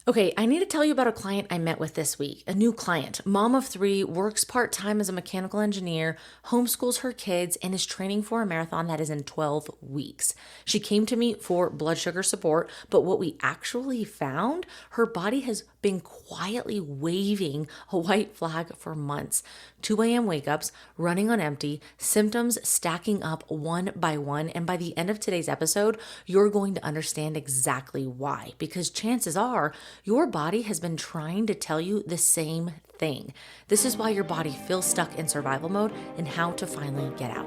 Okay, I need to tell you about a client I met with this week. A new client, mom of three, works part time as a mechanical engineer, homeschools her kids, and is training for a marathon that is in 12 weeks. She came to me for blood sugar support, but what we actually found, her body has been quietly waving a white flag for months. 2 a.m. wake ups, running on empty, symptoms stacking up one by one. And by the end of today's episode, you're going to understand exactly why. Because chances are your body has been trying to tell you the same thing. This is why your body feels stuck in survival mode and how to finally get out.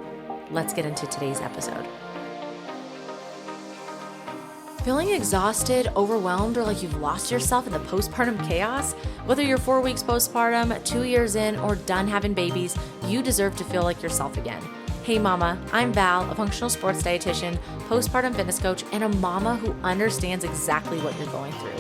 Let's get into today's episode. Feeling exhausted, overwhelmed, or like you've lost yourself in the postpartum chaos? Whether you're 4 weeks postpartum, 2 years in, or done having babies, you deserve to feel like yourself again. Hey mama, I'm Val, a functional sports dietitian, postpartum fitness coach, and a mama who understands exactly what you're going through.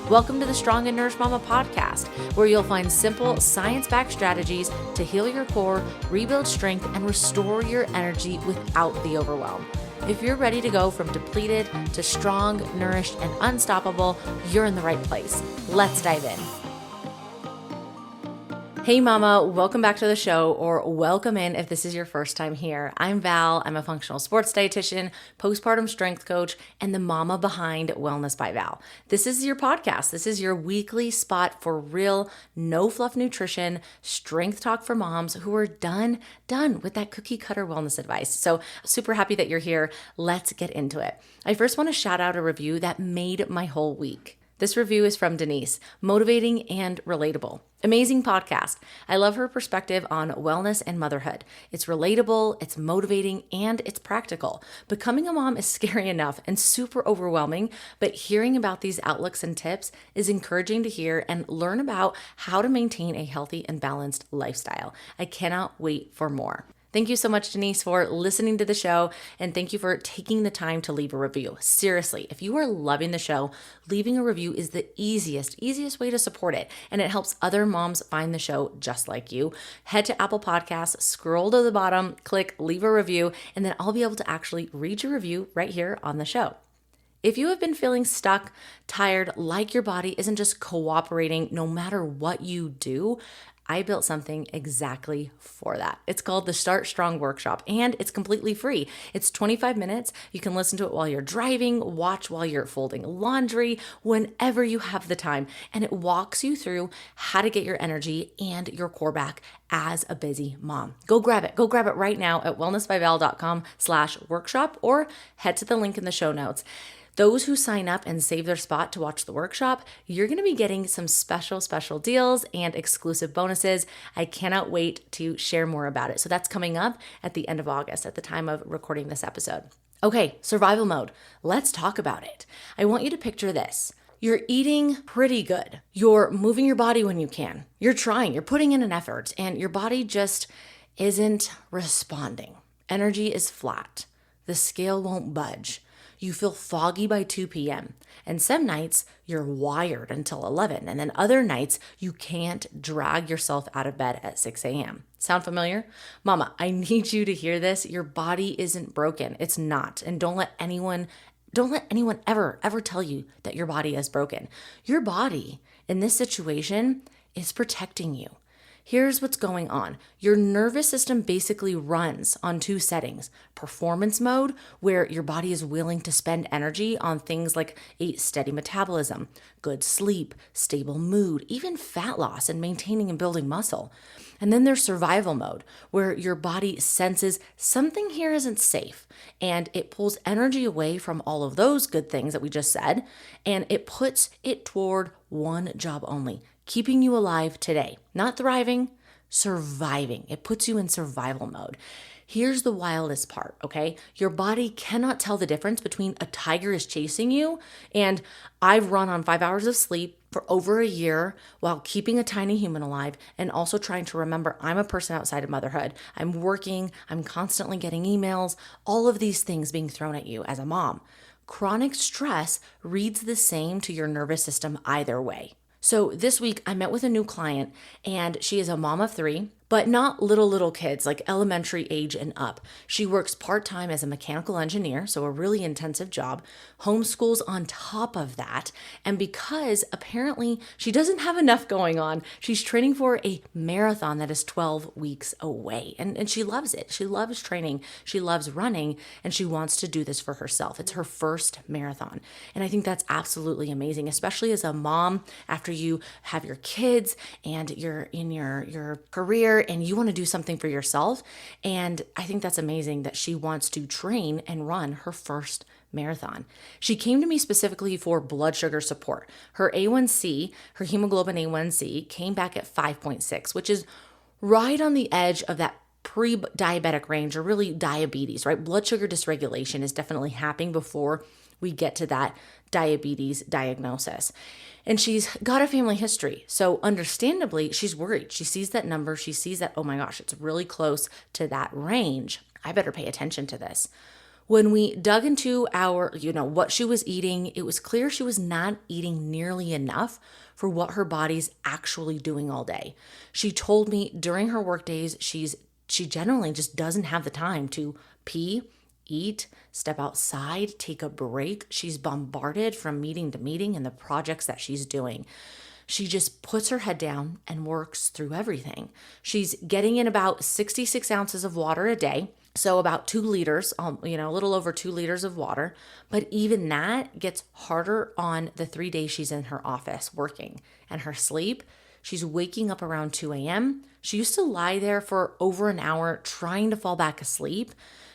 Welcome to the Strong and Nourished Mama podcast, where you'll find simple, science-backed strategies to heal your core, rebuild strength, and restore your energy without the overwhelm. If you're ready to go from depleted to strong, nourished, and unstoppable, you're in the right place. Let's dive in. Hey mama, welcome back to the show, or welcome in if this is your first time here. I'm Val, I'm a functional sports dietitian, postpartum strength coach, and the mama behind Wellness by Val. This is your podcast. This is your weekly spot for real, no fluff nutrition, strength talk for moms who are done with that cookie cutter wellness advice. So super happy that you're here. Let's get into it. I first want to shout out a review that made my whole week. This review is from Denise, motivating and relatable. Amazing podcast. I love her perspective on wellness and motherhood. It's relatable, it's motivating, and it's practical. Becoming a mom is scary enough and super overwhelming, but hearing about these outlooks and tips is encouraging to hear and learn about how to maintain a healthy and balanced lifestyle. I cannot wait for more. Thank you so much, Denise, for listening to the show, and thank you for taking the time to leave a review. Seriously, if you are loving the show, leaving a review is the easiest way to support it, and it helps other moms find the show just like you. Head to Apple Podcasts, scroll to the bottom, click leave a review, and then I'll be able to actually read your review right here on the show. If you have been feeling stuck, tired, like your body isn't just cooperating no matter what you do, I built something exactly for that. It's called the Start Strong Workshop, and it's completely free. It's 25 minutes. You can listen to it while you're driving, watch while you're folding laundry, whenever you have the time. And it walks you through how to get your energy and your core back as a busy mom. Go grab it. Go grab it right now at wellnessbyval.com/workshop or head to the link in the show notes. Those who sign up and save their spot to watch the workshop, you're going to be getting some special deals and exclusive bonuses. I cannot wait to share more about it. So that's coming up at the end of August at the time of recording this episode. Okay, survival mode. Let's talk about it. I want you to picture this. You're eating pretty good. You're moving your body when you can. You're trying, you're putting in an effort, and your body just isn't responding. Energy is flat. The scale won't budge. You feel foggy by 2 p.m. And some nights you're wired until 11. And then other nights you can't drag yourself out of bed at 6 a.m. Sound familiar? Mama, I need you to hear this. Your body isn't broken. It's not. And don't let anyone ever tell you that your body is broken. Your body in this situation is protecting you. Here's what's going on. Your nervous system basically runs on two settings. Performance mode, where your body is willing to spend energy on things like a steady metabolism, good sleep, stable mood, even fat loss and maintaining and building muscle. And then there's survival mode, where your body senses something here isn't safe, and it pulls energy away from all of those good things that we just said, and it puts it toward one job only: keeping you alive today. Not thriving, surviving. It puts you in survival mode. Here's the wildest part, okay? Your body cannot tell the difference between a tiger is chasing you and I've run on 5 hours of sleep for over a year while keeping a tiny human alive and also trying to remember I'm a person outside of motherhood. I'm working, I'm constantly getting emails, all of these things being thrown at you as a mom. Chronic stress reads the same to your nervous system either way. So this week I met with a new client and she is a mom of three, but not little kids, like elementary age and up. She works part-time as a mechanical engineer, so a really intensive job, homeschools on top of that. And because apparently she doesn't have enough going on, she's training for a marathon that is 12 weeks away. And she loves it. She loves training. She loves running, and she wants to do this for herself. It's her first marathon. And I think that's absolutely amazing, especially as a mom after you have your kids and you're in your career and you want to do something for yourself. And I think that's amazing that she wants to train and run her first marathon. She came to me specifically for blood sugar support. Her A1C, her hemoglobin A1C came back at 5.6, which is right on the edge of that pre-diabetic range, or really diabetes, right? Blood sugar dysregulation is definitely happening before we get to that diabetes diagnosis. And she's got a family history. So understandably, she's worried. She sees that number. She sees that, oh my gosh, it's really close to that range. I better pay attention to this. When we dug into what she was eating, it was clear she was not eating nearly enough for what her body's actually doing all day. She told me during her work days, she generally just doesn't have the time to pee, eat, step outside, take a break. She's bombarded from meeting to meeting and the projects that she's doing. She just puts her head down and works through everything. She's getting in about 66 ounces of water a day. So about 2 liters, a little over 2 liters of water. But even that gets harder on the 3 days she's in her office working. And her sleep, she's waking up around 2 a.m. She used to lie there for over an hour trying to fall back asleep.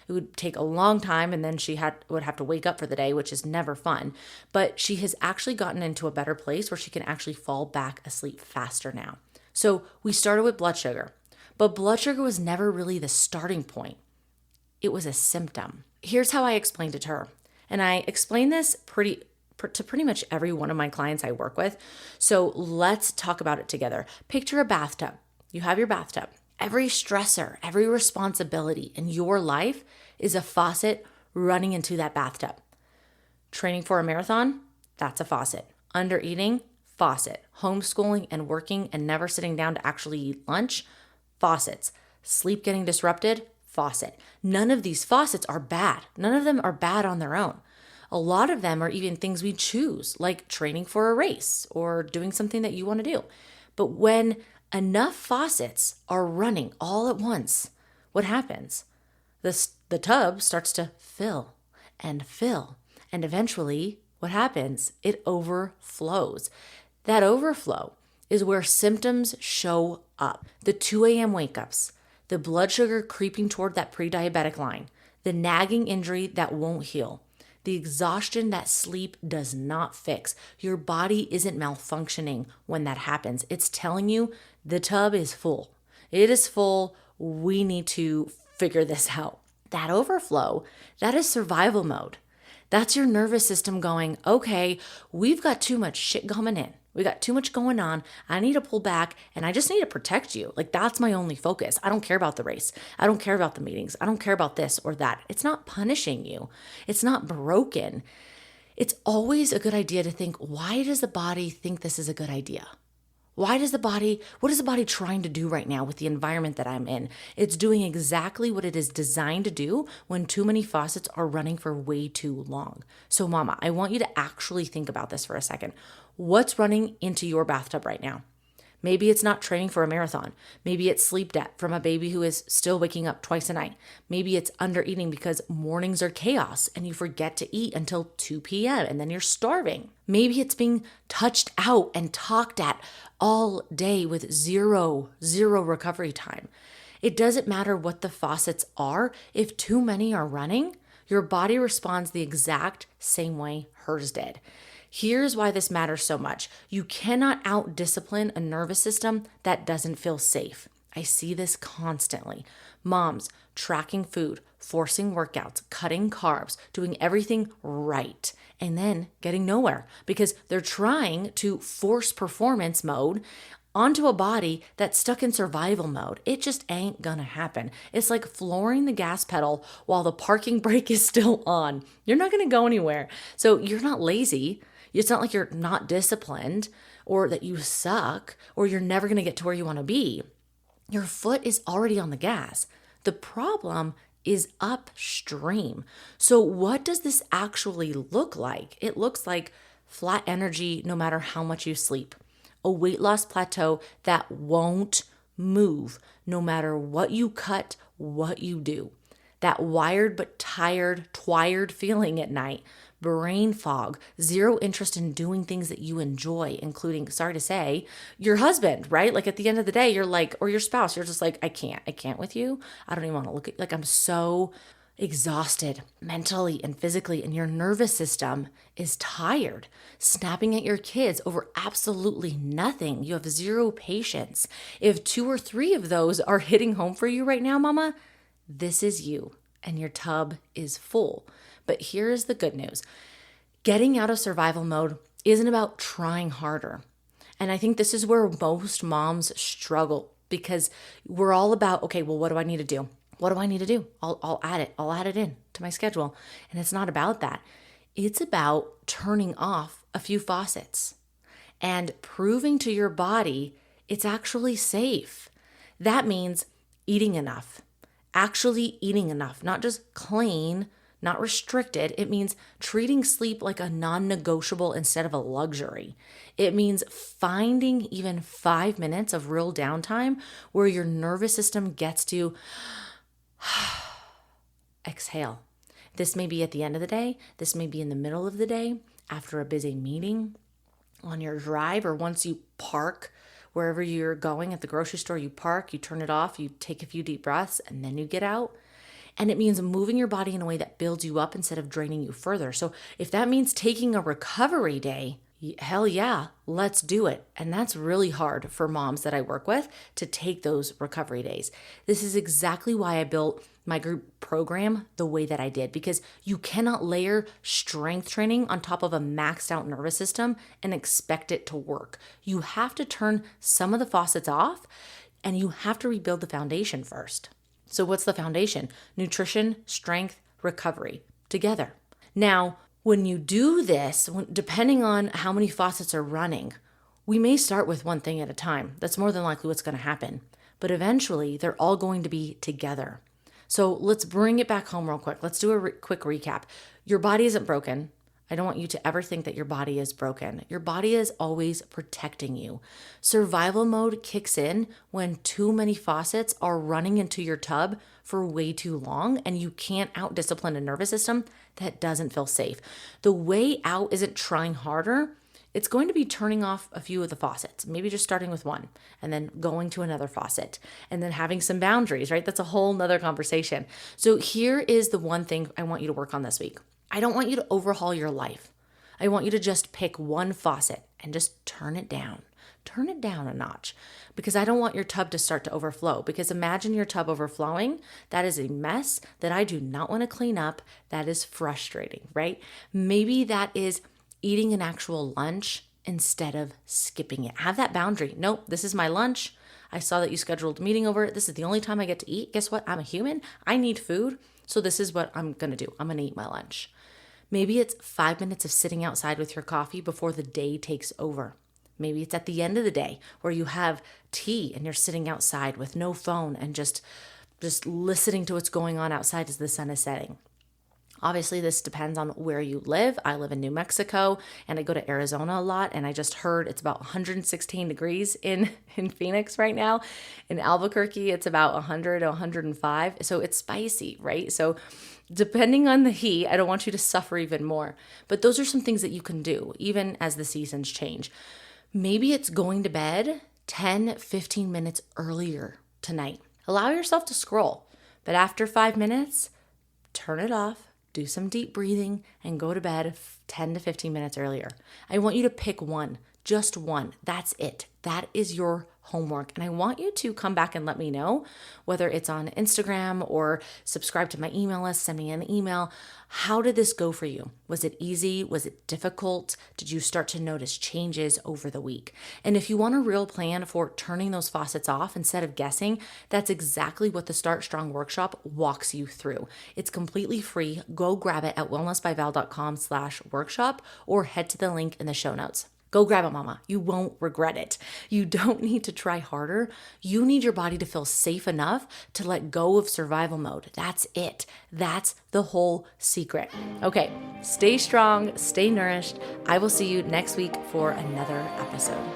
It would take a long time, and then she would have to wake up for the day, which is never fun. But she has actually gotten into a better place where she can actually fall back asleep faster now. So we started with blood sugar, but blood sugar was never really the starting point. It was a symptom. Here's how I explained it to her. And I explain this to pretty much every one of my clients I work with. So let's talk about it together. Picture a bathtub. You have your bathtub. Every stressor, every responsibility in your life is a faucet running into that bathtub. Training for a marathon, that's a faucet. Under eating, faucet. Homeschooling and working and never sitting down to actually eat lunch, faucets. Sleep getting disrupted, faucet. None of these faucets are bad. None of them are bad on their own. A lot of them are even things we choose, like training for a race or doing something that you want to do. But when enough faucets are running all at once, what happens? The tub starts to fill, and eventually what happens? It overflows. That overflow is where symptoms show up. The 2 a.m. wake-ups, the blood sugar creeping toward that pre-diabetic line, the nagging injury that won't heal, the exhaustion that sleep does not fix. Your body isn't malfunctioning when that happens. It's telling you the tub is full. It is full. We need to figure this out. That overflow, that is survival mode. That's your nervous system going, okay, we've got too much shit coming in. We got too much going on. I need to pull back and I just need to protect you. Like, that's my only focus. I don't care about the race. I don't care about the meetings. I don't care about this or that. It's not punishing you. It's not broken. It's always a good idea to think, why does the body think this is a good idea? What is the body trying to do right now with the environment that I'm in? It's doing exactly what it is designed to do when too many faucets are running for way too long. So mama, I want you to actually think about this for a second. What's running into your bathtub right now? Maybe it's not training for a marathon. Maybe it's sleep debt from a baby who is still waking up twice a night. Maybe it's under eating because mornings are chaos and you forget to eat until 2 p.m. and then you're starving. Maybe it's being touched out and talked at all day with zero recovery time. It doesn't matter what the faucets are. If too many are running, your body responds the exact same way hers did. Here's why this matters so much. You cannot out-discipline a nervous system that doesn't feel safe. I see this constantly. Moms tracking food, forcing workouts, cutting carbs, doing everything right, and then getting nowhere because they're trying to force performance mode onto a body that's stuck in survival mode. It just ain't gonna happen. It's like flooring the gas pedal while the parking brake is still on. You're not gonna go anywhere. So you're not lazy. It's not like you're not disciplined or that you suck or you're never going to get to where you want to be. your foot is already on the gas. The problem is upstream. So, what does this actually look like? It looks like flat energy no matter how much you sleep, a weight loss plateau that won't move no matter what you cut, what you do. That wired but tired feeling at night, brain fog, zero interest in doing things that you enjoy, including, sorry to say, your husband, right? Like at the end of the day, you're like, or your spouse, you're just like, I can't with you. I don't even want to look at, like, I'm so exhausted mentally and physically, and your nervous system is tired, snapping at your kids over absolutely nothing. You have zero patience. If 2 or 3 of those are hitting home for you right now, mama, this is you, and your tub is full. But here's the good news. Getting out of survival mode isn't about trying harder. And I think this is where most moms struggle, because we're all about, okay, well, what do I need to do? What do I need to do? I'll add it. I'll add it in to my schedule. And it's not about that. It's about turning off a few faucets and proving to your body it's actually safe. That means eating enough, actually eating enough, not just clean, not restricted. It means treating sleep like a non-negotiable instead of a luxury. It means finding even 5 minutes of real downtime where your nervous system gets to exhale. This may be at the end of the day. This may be in the middle of the day, after a busy meeting, on your drive, or once you park wherever you're going at the grocery store. You park, you turn it off, you take a few deep breaths, and then you get out. And it means moving your body in a way that builds you up instead of draining you further. So if that means taking a recovery day, hell yeah, let's do it. And that's really hard for moms that I work with, to take those recovery days. This is exactly why I built my group program the way that I did, because you cannot layer strength training on top of a maxed out nervous system and expect it to work. You have to turn some of the faucets off, and you have to rebuild the foundation first. So what's the foundation? Nutrition, strength, recovery, together. Now, when you do this, depending on how many faucets are running, we may start with one thing at a time. That's more than likely what's going to happen. But eventually, they're all going to be together. So let's bring it back home real quick. Let's do a quick recap. Your body isn't broken. I don't want you to ever think that your body is broken. Your body is always protecting you. Survival mode kicks in when too many faucets are running into your tub for way too long, and you can't out-discipline a nervous system that doesn't feel safe. The way out isn't trying harder. It's going to be turning off a few of the faucets, maybe just starting with one and then going to another faucet and then having some boundaries, right? That's a whole nother conversation. So here is the one thing I want you to work on this week. I don't want you to overhaul your life. I want you to just pick one faucet and just turn it down. Turn it down a notch, because I don't want your tub to start to overflow. Because imagine your tub overflowing. That is a mess that I do not want to clean up. That is frustrating, right? Maybe that is eating an actual lunch instead of skipping it. Have that boundary. Nope, this is my lunch. I saw that you scheduled a meeting over it. This is the only time I get to eat. Guess what? I'm a human. I need food. So this is what I'm going to do. I'm going to eat my lunch. Maybe it's 5 minutes of sitting outside with your coffee before the day takes over. Maybe it's at the end of the day where you have tea and you're sitting outside with no phone and just listening to what's going on outside as the sun is setting. Obviously, this depends on where you live. I live in New Mexico and I go to Arizona a lot, and I just heard it's about 116 degrees in Phoenix right now. In Albuquerque, it's about 100 to 105. So it's spicy, right? So depending on the heat, I don't want you to suffer even more. But those are some things that you can do even as the seasons change. Maybe it's going to bed 10, 15 minutes earlier tonight. Allow yourself to scroll, but after 5 minutes, turn it off, do some deep breathing, and go to bed 10 to 15 minutes earlier. I want you to pick one, just one. That's it. That is your homework. And I want you to come back and let me know, whether it's on Instagram or subscribe to my email list, send me an email. How did this go for you? Was it easy? Was it difficult? Did you start to notice changes over the week? And if you want a real plan for turning those faucets off instead of guessing, that's exactly what the Start Strong workshop walks you through. It's completely free. Go grab it at wellnessbyval.com/workshop or head to the link in the show notes. Go Go grab it, mama. You won't regret it. You don't need to try harder. You need your body to feel safe enough to let go of survival mode. That's it. That's the whole secret. Okay, stay strong, stay nourished. I will see you next week for another episode.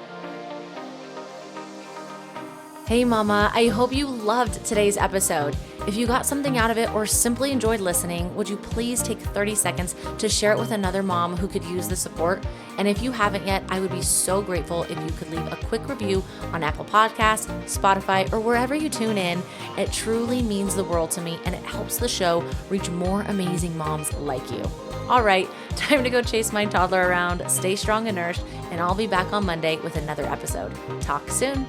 Hey mama, I hope you loved today's episode. If you got something out of it or simply enjoyed listening, would you please take 30 seconds to share it with another mom who could use the support? And if you haven't yet, I would be so grateful if you could leave a quick review on Apple Podcasts, Spotify, or wherever you tune in. It truly means the world to me, and it helps the show reach more amazing moms like you. All right, time to go chase my toddler around. Stay strong and nourished, and I'll be back on Monday with another episode. Talk soon.